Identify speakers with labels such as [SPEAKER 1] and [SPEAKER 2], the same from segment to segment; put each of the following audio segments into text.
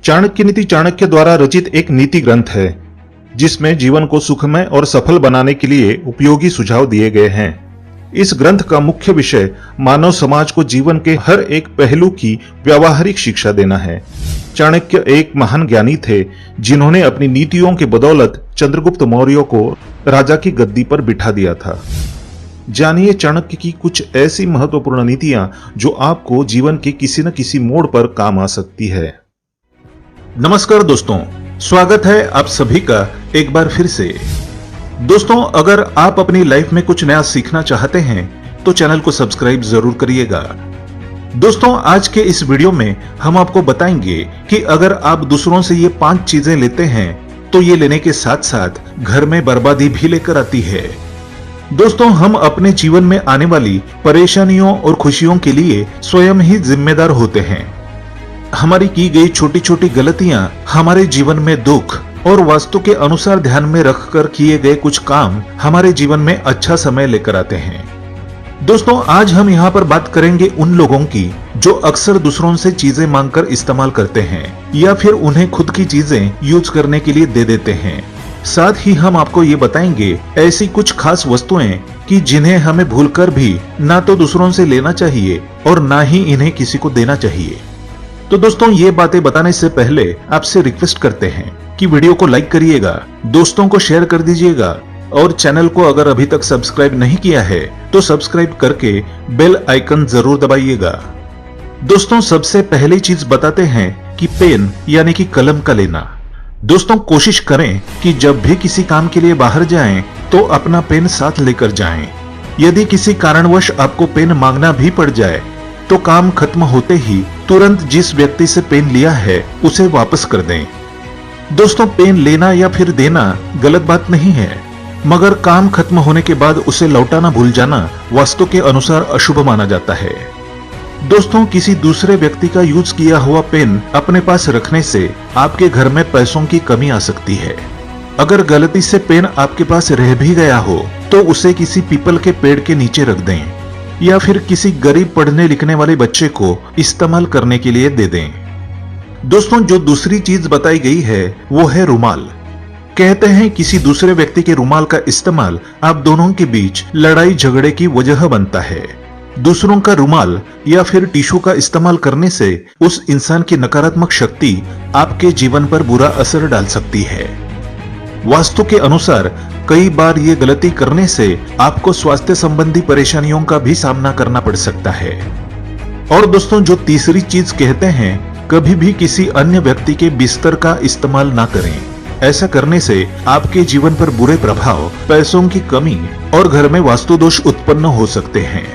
[SPEAKER 1] चाणक्य नीति चाणक्य द्वारा रचित एक नीति ग्रंथ है जिसमें जीवन को सुखमय और सफल बनाने के लिए उपयोगी सुझाव दिए गए हैं। इस ग्रंथ का मुख्य विषय मानव समाज को जीवन के हर एक पहलू की व्यावहारिक शिक्षा देना है। चाणक्य एक महान ज्ञानी थे जिन्होंने अपनी नीतियों के बदौलत चंद्रगुप्त मौर्य को राजा की गद्दी पर बिठा दिया था। जानिए चाणक्य की कुछ ऐसी महत्वपूर्ण नीतियां जो आपको जीवन के किसी न किसी मोड़ पर काम आ सकती है। नमस्कार दोस्तों, स्वागत है आप सभी का एक बार फिर से। दोस्तों, अगर आप अपनी लाइफ में कुछ नया सीखना चाहते हैं तो चैनल को सब्सक्राइब जरूर करिएगा। दोस्तों, आज के इस वीडियो में हम आपको बताएंगे कि अगर आप दूसरों से ये 5 चीजें लेते हैं तो ये लेने के साथ साथ घर में बर्बादी भी लेकर आती है। दोस्तों, हम अपने जीवन में आने वाली परेशानियों और खुशियों के लिए स्वयं ही जिम्मेदार होते हैं। हमारी की गई छोटी छोटी गलतियां हमारे जीवन में दुख और वास्तु के अनुसार ध्यान में रखकर किए गए कुछ काम हमारे जीवन में अच्छा समय लेकर आते हैं। दोस्तों, आज हम यहाँ पर बात करेंगे उन लोगों की जो अक्सर दूसरों से चीजें मांगकर इस्तेमाल करते हैं या फिर उन्हें खुद की चीजें यूज करने के लिए दे देते हैं। साथ ही हम आपको ये बताएंगे ऐसी कुछ खास वस्तुएं कि जिन्हें हमें भूलकर भी ना तो दूसरों से लेना चाहिए और ना ही इन्हें किसी को देना चाहिए। तो दोस्तों, ये बातें बताने से पहले आपसे रिक्वेस्ट करते हैं कि वीडियो को लाइक करिएगा, दोस्तों को शेयर कर दीजिएगा और चैनल को अगर अभी तक सब्सक्राइब नहीं किया है तो सब्सक्राइब करके बेल आइकन जरूर दबाइएगा। दोस्तों, सबसे पहली चीज बताते हैं कि पेन यानी कि कलम का लेना। दोस्तों, कोशिश करें कि जब भी किसी काम के लिए बाहर जाएं तो अपना पेन साथ लेकर जाएं। यदि किसी कारणवश आपको पेन मांगना भी पड़ जाए तो काम खत्म होते ही तुरंत जिस व्यक्ति से पेन लिया है उसे वापस कर दें। दोस्तों, पेन लेना या फिर देना गलत बात नहीं है, मगर काम खत्म होने के बाद उसे लौटाना भूल जाना वास्तु के अनुसार अशुभ माना जाता है। दोस्तों, किसी दूसरे व्यक्ति का यूज किया हुआ पेन अपने पास रखने से आपके घर में पैसों की कमी आ सकती है। अगर गलती से पेन आपके पास रह भी गया हो तो उसे किसी पीपल के पेड़ के नीचे रख दें या फिर किसी गरीब पढ़ने लिखने वाले बच्चे को इस्तेमाल करने के लिए दे दें। दोस्तों, जो दूसरी चीज बताई गई है वो है रुमाल। कहते हैं किसी दूसरे व्यक्ति के रुमाल का इस्तेमाल आप दोनों के बीच लड़ाई झगड़े की वजह बनता है। दूसरों का रुमाल या फिर टिश्यू का इस्तेमाल करने से उस इंसान की नकारात्मक शक्ति आपके जीवन पर बुरा असर डाल सकती है। वास्तु के अनुसार कई बार ये गलती करने से आपको स्वास्थ्य संबंधी परेशानियों का भी सामना करना पड़ सकता है। और दोस्तों, जो तीसरी चीज कहते हैं, कभी भी किसी अन्य व्यक्ति के बिस्तर का इस्तेमाल ना करें। ऐसा करने से आपके जीवन पर बुरे प्रभाव, पैसों की कमी और घर में वास्तु दोष उत्पन्न हो सकते हैं।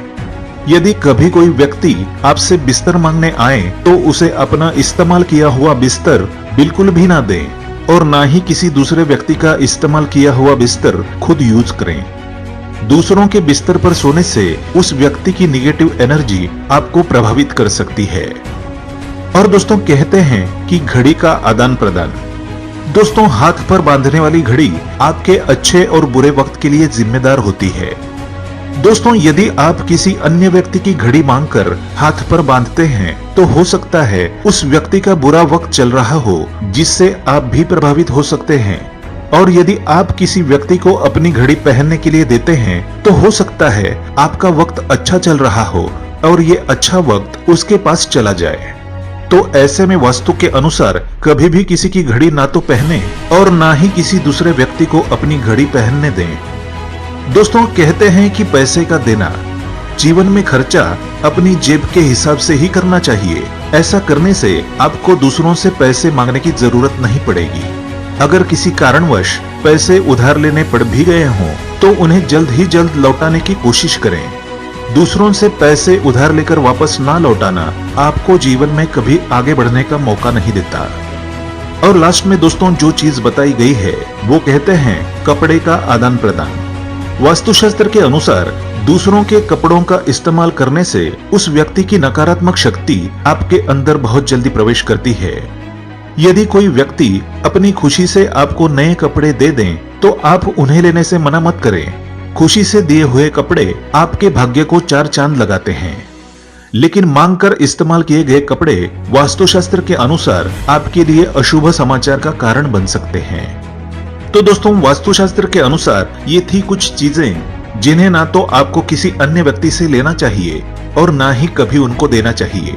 [SPEAKER 1] यदि कभी कोई व्यक्ति आपसे बिस्तर मांगने आए तो उसे अपना इस्तेमाल किया हुआ बिस्तर बिल्कुल भी ना दें और ना ही किसी दूसरे व्यक्ति का इस्तेमाल किया हुआ बिस्तर खुद यूज करें। दूसरों के बिस्तर पर सोने से उस व्यक्ति की निगेटिव एनर्जी आपको प्रभावित कर सकती है। और दोस्तों, कहते हैं कि घड़ी का आदान प्रदान। दोस्तों, हाथ पर बांधने वाली घड़ी आपके अच्छे और बुरे वक्त के लिए जिम्मेदार होती है। दोस्तों, यदि आप किसी अन्य व्यक्ति की घड़ी मांगकर हाथ पर बांधते हैं तो हो सकता है उस व्यक्ति का बुरा वक्त चल रहा हो जिससे आप भी प्रभावित हो सकते हैं। और यदि आप किसी व्यक्ति को अपनी घड़ी पहनने के लिए देते हैं तो हो सकता है आपका वक्त अच्छा चल रहा हो और ये अच्छा वक्त उसके पास चला जाए। तो ऐसे में वास्तु के अनुसार कभी भी किसी की घड़ी ना तो पहने और ना ही किसी दूसरे व्यक्ति को अपनी घड़ी पहनने दें। दोस्तों, कहते हैं कि पैसे का देना, जीवन में खर्चा अपनी जेब के हिसाब से ही करना चाहिए। ऐसा करने से आपको दूसरों से पैसे मांगने की जरूरत नहीं पड़ेगी। अगर किसी कारणवश पैसे उधार लेने पड़ भी गए हों तो उन्हें जल्द ही जल्द लौटाने की कोशिश करें। दूसरों से पैसे उधार लेकर वापस ना लौटाना आपको जीवन में कभी आगे बढ़ने का मौका नहीं देता। और लास्ट में दोस्तों, जो चीज बताई गई है वो कहते हैं कपड़े का आदान प्रदान। वास्तुशास्त्र के अनुसार दूसरों के कपड़ों का इस्तेमाल करने से उस व्यक्ति की नकारात्मक शक्ति आपके अंदर बहुत जल्दी प्रवेश करती है। यदि कोई व्यक्ति अपनी खुशी से आपको नए कपड़े दे दें तो आप उन्हें लेने से मना मत करें। खुशी से दिए हुए कपड़े आपके भाग्य को 4 चांद लगाते हैं। लेकिन मांग कर इस्तेमाल किए गए कपड़े वास्तुशास्त्र के अनुसार आपके लिए अशुभ समाचार का कारण बन सकते हैं। तो दोस्तों, वास्तुशास्त्र के अनुसार ये थी कुछ चीजें जिन्हें ना तो आपको किसी अन्य व्यक्ति से लेना चाहिए और ना ही कभी उनको देना चाहिए।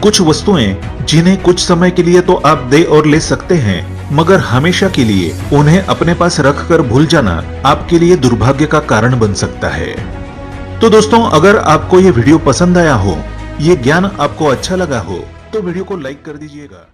[SPEAKER 1] कुछ वस्तुएं जिन्हें कुछ समय के लिए तो आप दे और ले सकते हैं, मगर हमेशा के लिए उन्हें अपने पास रखकर भूल जाना आपके लिए दुर्भाग्य का कारण बन सकता है। तो दोस्तों, अगर आपको ये वीडियो पसंद आया हो, ये ज्ञान आपको अच्छा लगा हो, तो वीडियो को लाइक कर दीजिएगा।